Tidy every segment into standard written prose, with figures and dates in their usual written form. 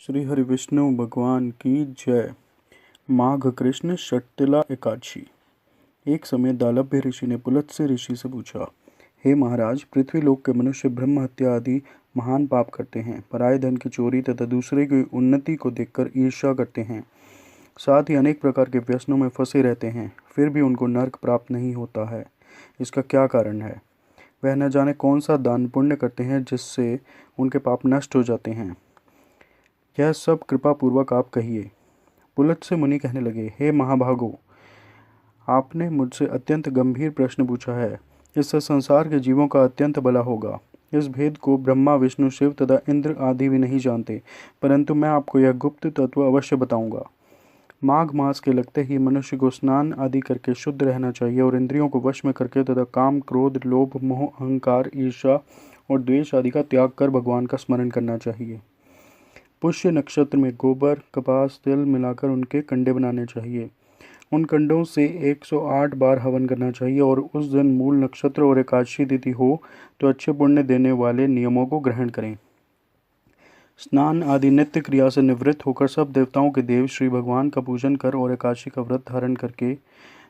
श्री हरि विष्णु भगवान की जय। माघ कृष्ण षटतिला एकादशी। एक समय दालभ्य ऋषि ने पुलत्स्य ऋषि से पूछा, हे महाराज, पृथ्वी लोक के मनुष्य ब्रह्म हत्या आदि महान पाप करते हैं, पराये धन की चोरी तथा दूसरे की उन्नति को देखकर ईर्ष्या करते हैं, साथ ही अनेक प्रकार के व्यसनों में फंसे रहते हैं, फिर भी उनको नर्क प्राप्त नहीं होता है। इसका क्या कारण है? वह न जाने कौन सा दान पुण्य करते हैं जिससे उनके पाप नष्ट हो जाते हैं। यह सब कृपा पूर्वक आप कहिए। पुलत्स्य मुनि कहने लगे, हे महाभागो, आपने मुझसे अत्यंत गंभीर प्रश्न पूछा है। इससे संसार के जीवों का अत्यंत भला होगा। इस भेद को ब्रह्मा, विष्णु, शिव तथा इंद्र आदि भी नहीं जानते, परंतु मैं आपको यह गुप्त तत्व अवश्य बताऊंगा। माघ मास के लगते ही मनुष्य को स्नान आदि करके शुद्ध रहना चाहिए और इंद्रियों को वश में करके तथा काम, क्रोध, लोभ, मोह, अहंकार, ईर्ष्या और द्वेष आदि का त्याग कर भगवान का स्मरण करना चाहिए। पुष्य नक्षत्र में गोबर, कपास, तिल मिलाकर उनके कंडे बनाने चाहिए। उन कंडों से 108 बार हवन करना चाहिए और उस दिन मूल नक्षत्र और एकादशी तिथि हो तो अच्छे पुण्य देने वाले नियमों को ग्रहण करें। स्नान आदि नित्य क्रिया से निवृत्त होकर सब देवताओं के देव श्री भगवान का पूजन कर और एकादशी का व्रत धारण करके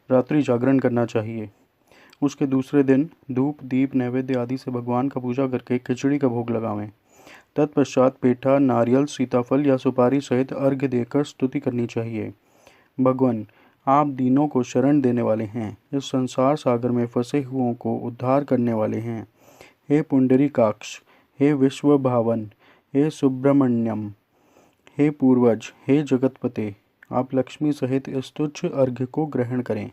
रात्रि जागरण करना चाहिए। उसके दूसरे दिन धूप, दीप, नैवेद्य आदि से भगवान का पूजा करके खिचड़ी का भोग लगावें। तत्पश्चात पेठा, नारियल, सीताफल या सुपारी सहित अर्घ्य देकर स्तुति करनी चाहिए। भगवान, आप दीनों को शरण देने वाले हैं, इस संसार सागर में फंसे हुओं को उद्धार करने वाले हैं। हे पुंडरीकाक्ष, हे विश्व भावन, हे सुब्रमण्यम, हे पूर्वज, हे जगतपते, आप लक्ष्मी सहित इस तुच्छ अर्घ्य को ग्रहण करें।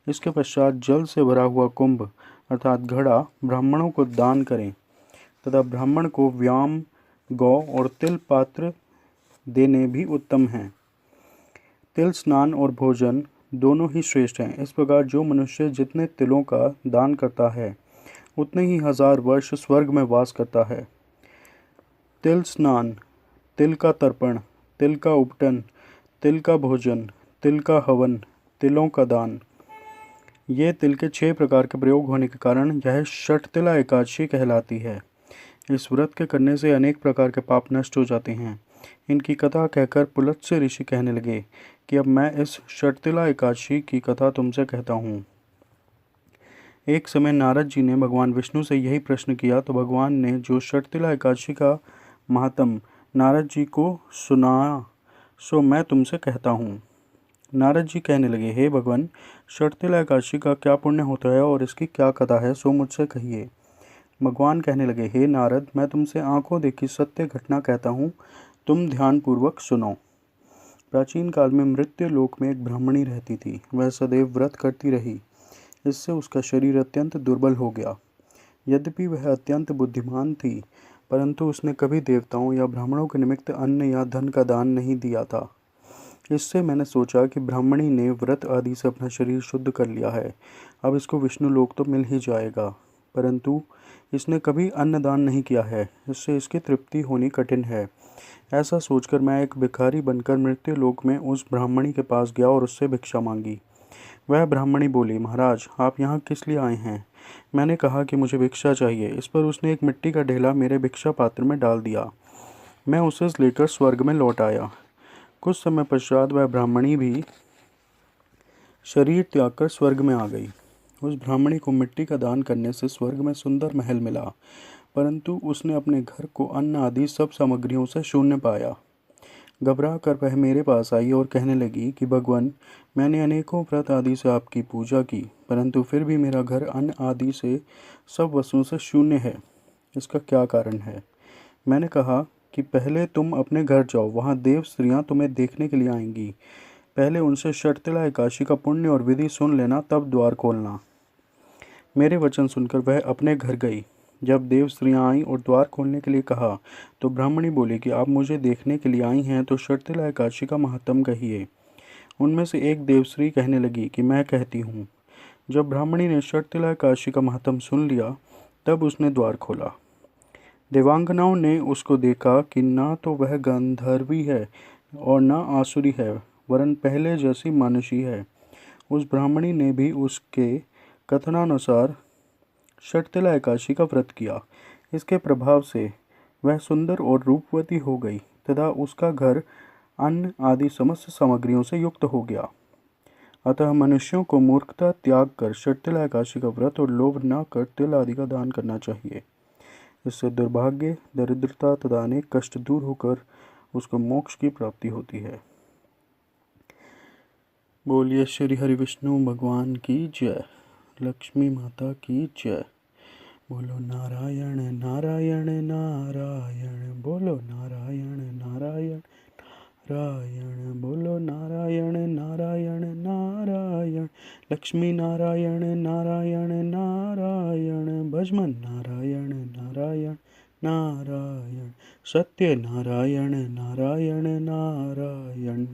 इसके पश्चात जल से भरा हुआ कुंभ अर्थात घड़ा ब्राह्मणों को दान करें तथा ब्राह्मण को व्याम, गौ और तिल पात्र देने भी उत्तम हैं। तिल स्नान और भोजन दोनों ही श्रेष्ठ हैं। इस प्रकार जो मनुष्य जितने तिलों का दान करता है उतने ही 1000 वर्ष स्वर्ग में वास करता है। तिल स्नान, तिल का तर्पण, तिल का उपटन, तिल का भोजन, तिल का हवन, तिलों का दान, ये तिल के 6 प्रकार के प्रयोग होने के कारण यह षटतिला एकादशी कहलाती है। इस व्रत के करने से अनेक प्रकार के पाप नष्ट हो जाते हैं। इनकी कथा कहकर पुलत्स्य ऋषि कहने लगे कि अब मैं इस षटतिला एकादशी की कथा तुमसे कहता हूँ। एक समय नारद जी ने भगवान विष्णु से यही प्रश्न किया तो भगवान ने जो षटतिला एकादशी का महात्म नारद जी को सुनाया सो मैं तुमसे कहता हूँ। नारद जी कहने लगे, हे भगवान, षटतिला एकादशी का क्या पुण्य होता है और इसकी क्या कथा है, सो मुझसे कहिए। भगवान कहने लगे, हे नारद, मैं तुमसे आंखों देखी सत्य घटना कहता हूँ, तुम ध्यानपूर्वक सुनो। प्राचीन काल में मृत्यु लोक में एक ब्राह्मणी रहती थी। वह सदैव व्रत करती रही। इससे उसका शरीर अत्यंत दुर्बल हो गया। यद्यपि वह अत्यंत बुद्धिमान थी, परंतु उसने कभी देवताओं या ब्राह्मणों के निमित्त अन्न या धन का दान नहीं दिया था। इससे मैंने सोचा कि ब्राह्मणी ने व्रत आदि से अपना शरीर शुद्ध कर लिया है, अब इसको विष्णु लोक तो मिल ही जाएगा, परंतु इसने कभी अन्नदान नहीं किया है, इससे इसकी तृप्ति होनी कठिन है। ऐसा सोचकर मैं एक भिखारी बनकर मृत्यु लोक में उस ब्राह्मणी के पास गया और उससे भिक्षा मांगी। वह ब्राह्मणी बोली, महाराज, आप यहाँ किस लिए आए हैं? मैंने कहा कि मुझे भिक्षा चाहिए। इस पर उसने एक मिट्टी का ढेला मेरे भिक्षा पात्र में डाल दिया। मैं उसे लेकर स्वर्ग में लौट आया। कुछ समय पश्चात वह ब्राह्मणी भी शरीर त्याग कर स्वर्ग में आ गई। उस ब्राह्मणी को मिट्टी का दान करने से स्वर्ग में सुंदर महल मिला, परंतु उसने अपने घर को अन्न आदि सब सामग्रियों से शून्य पाया। घबरा कर वह मेरे पास आई और कहने लगी कि भगवान, मैंने अनेकों व्रत आदि से आपकी पूजा की, परंतु फिर भी मेरा घर अन्न आदि से सब वस्तुओं से शून्य है। इसका क्या कारण है? मैंने कहा कि पहले तुम अपने घर जाओ, वहाँ देव स्त्रियाँ तुम्हें देखने के लिए आएंगी। पहले उनसे षटतिला एकादशी का पुण्य और विधि सुन लेना, तब द्वार खोलना। मेरे वचन सुनकर वह अपने घर गई। जब देव स्त्रियाँ आईं और द्वार खोलने के लिए कहा तो ब्राह्मणी बोली कि आप मुझे देखने के लिए आई हैं तो षटतिला एकादशी का महात्म कहिए। उनमें से एक देवश्री कहने लगी कि मैं कहती हूँ। जब ब्राह्मणी ने षटतिला एकादशी का महात्म सुन लिया तब उसने द्वार खोला। देवांगनाओं ने उसको देखा कि ना तो वह गंधर्वी है और न आसुरी है, वरन पहले जैसी मानुषी है। उस ब्राह्मणी ने भी उसके कथनानुसार षटतिला एकादशी का व्रत किया। इसके प्रभाव से वह सुंदर और रूपवती हो गई तथा उसका घर अन्न आदि समस्त सामग्रियों से युक्त हो गया। अतः मनुष्यों को मूर्खता त्याग कर षट्तिला एकादशी का व्रत और लोभ न कर तिल आदि का दान करना चाहिए। इससे दुर्भाग्य, दरिद्रता तथा अनेक कष्ट दूर होकर उसको मोक्ष की प्राप्ति होती है। बोलिए श्री हरि विष्णु भगवान की जय। लक्ष्मी माता की जय। बोलो नारायण नारायण नारायण, बोलो नारायण नारायण नारायण, बोलो नारायण नारायण नारायण। लक्ष्मी नारायण नारायण नारायण, भजमन नारायण नारायण नारायण, सत्य नारायण नारायण नारायण।